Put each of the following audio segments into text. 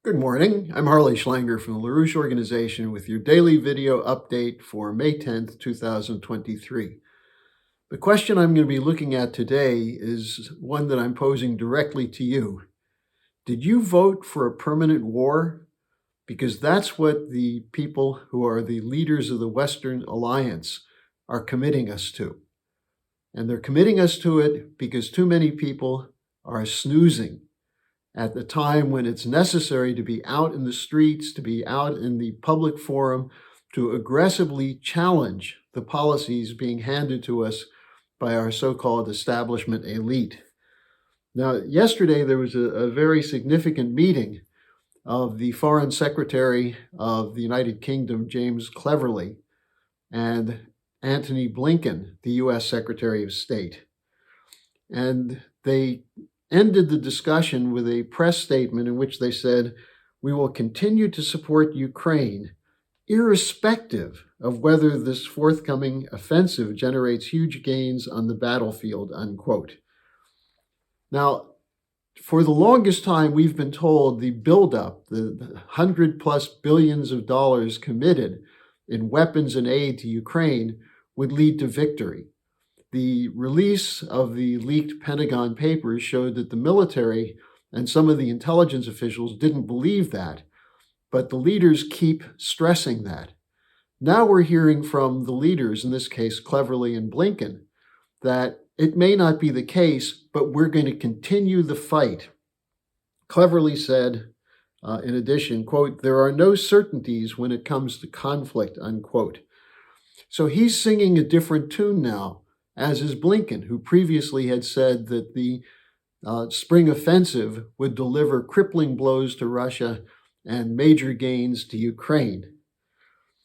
Good morning. I'm Harley Schlanger from the LaRouche Organization with your daily video update for May 10th, 2023. The question I'm going to be looking at today is one that I'm posing directly to you. Did you vote for a permanent war? Because that's what the people who are the leaders of the Western Alliance are committing us to. And they're committing us to it because too many people are snoozing at the time when it's necessary to be out in the streets, to be out in the public forum, to aggressively challenge the policies being handed to us by our so-called establishment elite. Now, yesterday there was a very significant meeting of the Foreign Secretary of the United Kingdom, James Cleverly, and Antony Blinken, the U.S. Secretary of State. And they ended the discussion with a press statement in which they said, "We will continue to support Ukraine, irrespective of whether this forthcoming offensive generates huge gains on the battlefield," unquote. Now, for the longest time, we've been told the buildup, the 100+ billions of dollars committed in weapons and aid to Ukraine would lead to victory. The release of the leaked Pentagon papers showed that the military and some of the intelligence officials didn't believe that, but the leaders keep stressing that. Now we're hearing from the leaders, in this case Cleverly and Blinken, that it may not be the case, but we're going to continue the fight. Cleverly said, in addition, quote, "There are no certainties when it comes to conflict," unquote. So he's singing a different tune now, as is Blinken, who previously had said that the spring offensive would deliver crippling blows to Russia and major gains to Ukraine.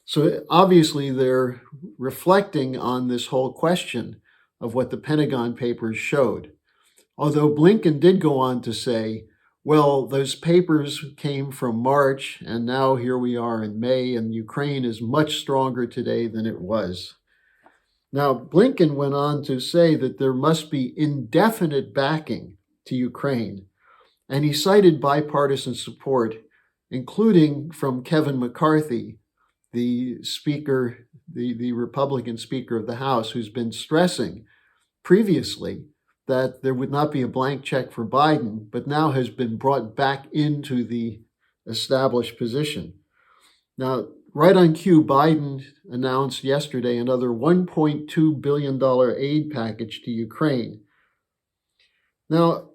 So obviously they're reflecting on this whole question of what the Pentagon papers showed. Although Blinken did go on to say, well, those papers came from March, and now here we are in May, and Ukraine is much stronger today than it was. Now, Blinken went on to say that there must be indefinite backing to Ukraine, and he cited bipartisan support, including from Kevin McCarthy, the speaker, the Republican Speaker of the House, who's been stressing previously that there would not be a blank check for Biden, but now has been brought back into the established position. Now, right on cue, Biden announced yesterday another $1.2 billion aid package to Ukraine. Now,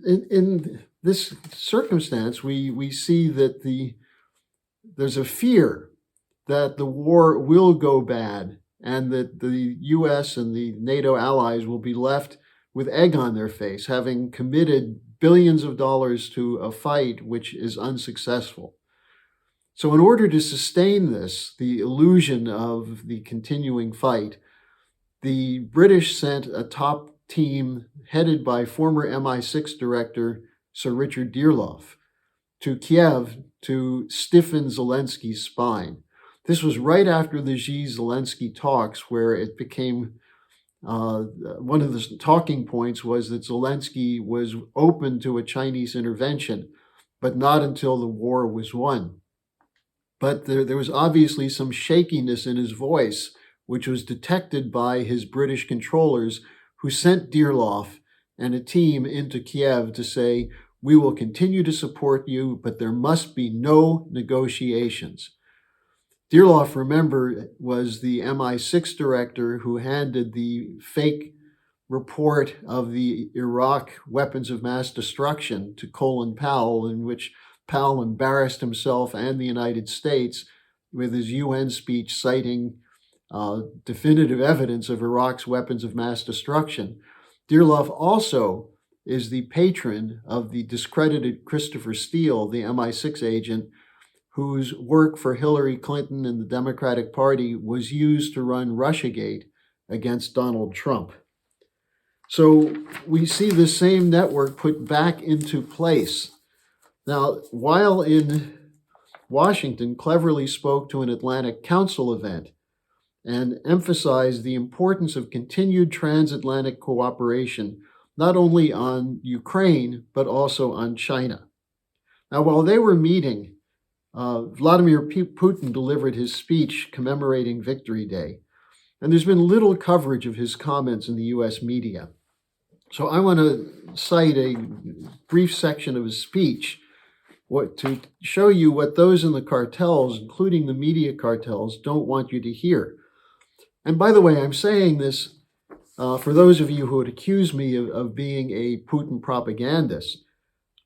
in this circumstance, we see that there's a fear that the war will go bad and that the U.S. and the NATO allies will be left with egg on their face, having committed billions of dollars to a fight which is unsuccessful. So in order to sustain this, the illusion of the continuing fight, the British sent a top team headed by former MI6 director Sir Richard Dearloffe to Kiev to stiffen Zelensky's spine. This was right after the Xi-Zelensky talks, where it became one of the talking points was that Zelensky was open to a Chinese intervention, but not until the war was won. But there was obviously some shakiness in his voice, which was detected by his British controllers, who sent Dearloffe and a team into Kiev to say, "We will continue to support you, but there must be no negotiations." Dearloffe, remember, was the MI6 director who handed the fake report of the Iraq weapons of mass destruction to Colin Powell, in which Powell embarrassed himself and the United States with his UN speech citing definitive evidence of Iraq's weapons of mass destruction. Dearloffe also is the patron of the discredited Christopher Steele, the MI6 agent, whose work for Hillary Clinton and the Democratic Party was used to run Russiagate against Donald Trump. So we see the same network put back into place. Now, while in Washington, Cleverly spoke to an Atlantic Council event and emphasized the importance of continued transatlantic cooperation, not only on Ukraine, but also on China. Now, while they were meeting, Vladimir Putin delivered his speech commemorating Victory Day, and there's been little coverage of his comments in the US media. So I want to cite a brief section of his speech to show you what those in the cartels, including the media cartels, don't want you to hear. And by the way, I'm saying this for those of you who would accuse me of being a Putin propagandist.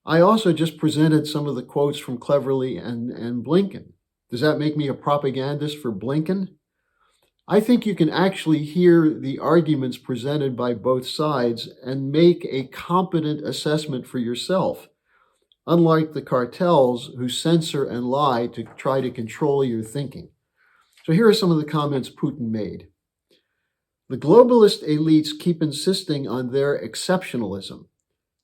I also just presented some of the quotes from Cleverly and Blinken. Does that make me a propagandist for Blinken? I think you can actually hear the arguments presented by both sides and make a competent assessment for yourself, unlike the cartels who censor and lie to try to control your thinking. So here are some of the comments Putin made. The globalist elites keep insisting on their exceptionalism.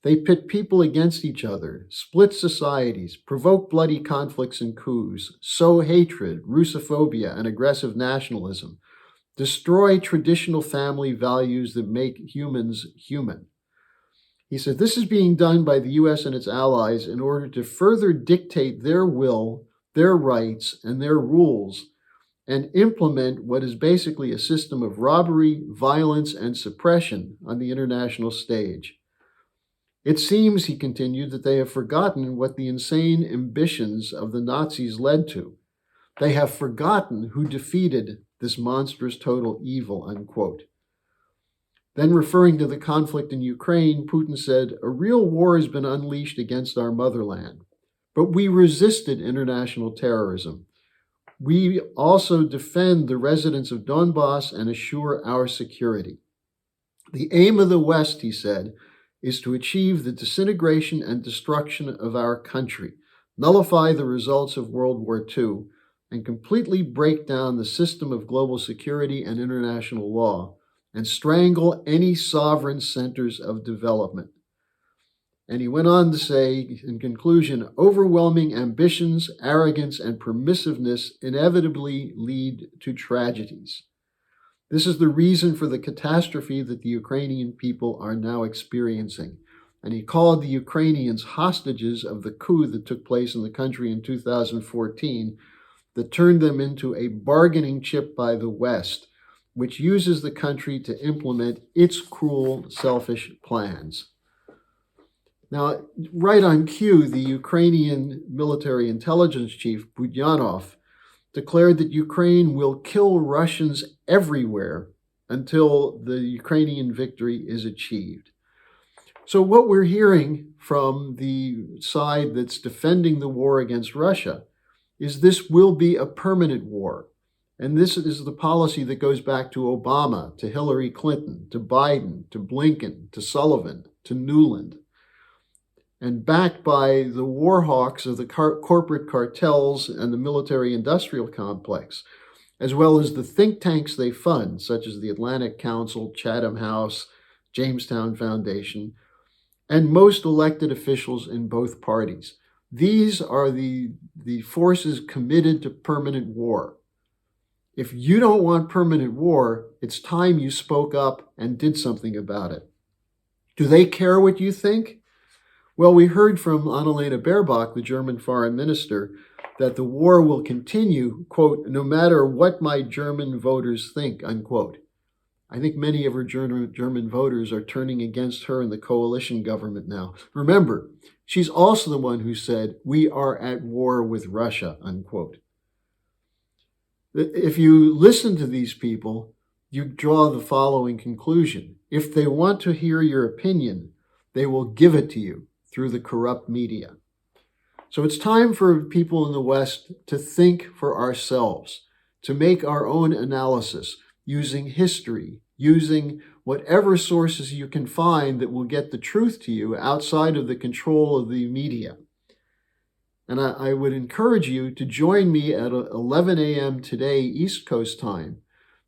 They pit people against each other, split societies, provoke bloody conflicts and coups, sow hatred, Russophobia, and aggressive nationalism, destroy traditional family values that make humans human. He said this is being done by the US and its allies in order to further dictate their will, their rights, and their rules, and implement what is basically a system of robbery, violence, and suppression on the international stage. It seems, he continued, that they have forgotten what the insane ambitions of the Nazis led to. They have forgotten who defeated this monstrous total evil, unquote. Then referring to the conflict in Ukraine, Putin said, a real war has been unleashed against our motherland, but we resisted international terrorism. We also defend the residents of Donbass and assure our security. The aim of the West, he said, is to achieve the disintegration and destruction of our country, nullify the results of World War II, and completely break down the system of global security and international law, and strangle any sovereign centers of development. And he went on to say, in conclusion, overwhelming ambitions, arrogance, and permissiveness inevitably lead to tragedies. This is the reason for the catastrophe that the Ukrainian people are now experiencing. And he called the Ukrainians hostages of the coup that took place in the country in 2014 that turned them into a bargaining chip by the West, which uses the country to implement its cruel, selfish plans. Now, right on cue, the Ukrainian military intelligence chief, Budanov, declared that Ukraine will kill Russians everywhere until the Ukrainian victory is achieved. So what we're hearing from the side that's defending the war against Russia is this will be a permanent war. And this is the policy that goes back to Obama, to Hillary Clinton, to Biden, to Blinken, to Sullivan, to Nuland, and backed by the warhawks of the corporate cartels and the military-industrial complex, as well as the think tanks they fund, such as the Atlantic Council, Chatham House, Jamestown Foundation, and most elected officials in both parties. These are the forces committed to permanent war. If you don't want permanent war, it's time you spoke up and did something about it. Do they care what you think? Well, we heard from Annalena Baerbock, the German foreign minister, that the war will continue, quote, no matter what my German voters think, unquote. I think many of her German voters are turning against her and the coalition government now. Remember, she's also the one who said, we are at war with Russia, unquote. If you listen to these people, you draw the following conclusion. If they want to hear your opinion, they will give it to you through the corrupt media. So it's time for people in the West to think for ourselves, to make our own analysis using history, using whatever sources you can find that will get the truth to you outside of the control of the media. And I would encourage you to join me at 11 a.m. today, East Coast time,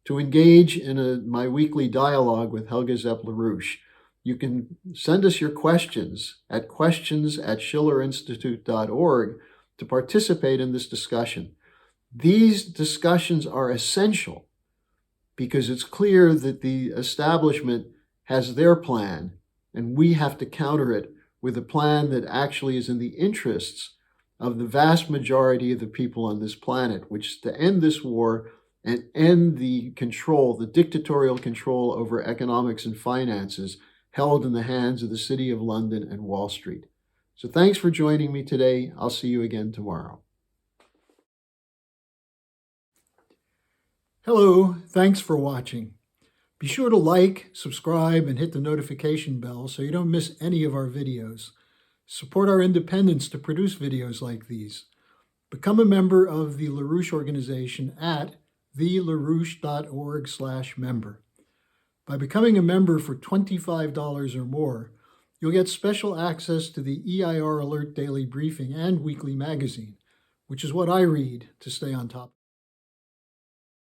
to engage in my weekly dialogue with Helga Zepp-LaRouche. You can send us your questions at questions@schillerinstitute.org to participate in this discussion. These discussions are essential because it's clear that the establishment has their plan, and we have to counter it with a plan that actually is in the interests of the vast majority of the people on this planet, which is to end this war and end the control, the dictatorial control over economics and finances held in the hands of the City of London and Wall Street. So thanks for joining me today. I'll see you again tomorrow. Hello, thanks for watching. Be sure to like, subscribe, and hit the notification bell so you don't miss any of our videos. Support our independence to produce videos like these. Become a member of the LaRouche organization at thelarouche.org/member. By becoming a member for $25 or more, you'll get special access to the EIR Alert Daily Briefing and weekly magazine, which is what I read to stay on top.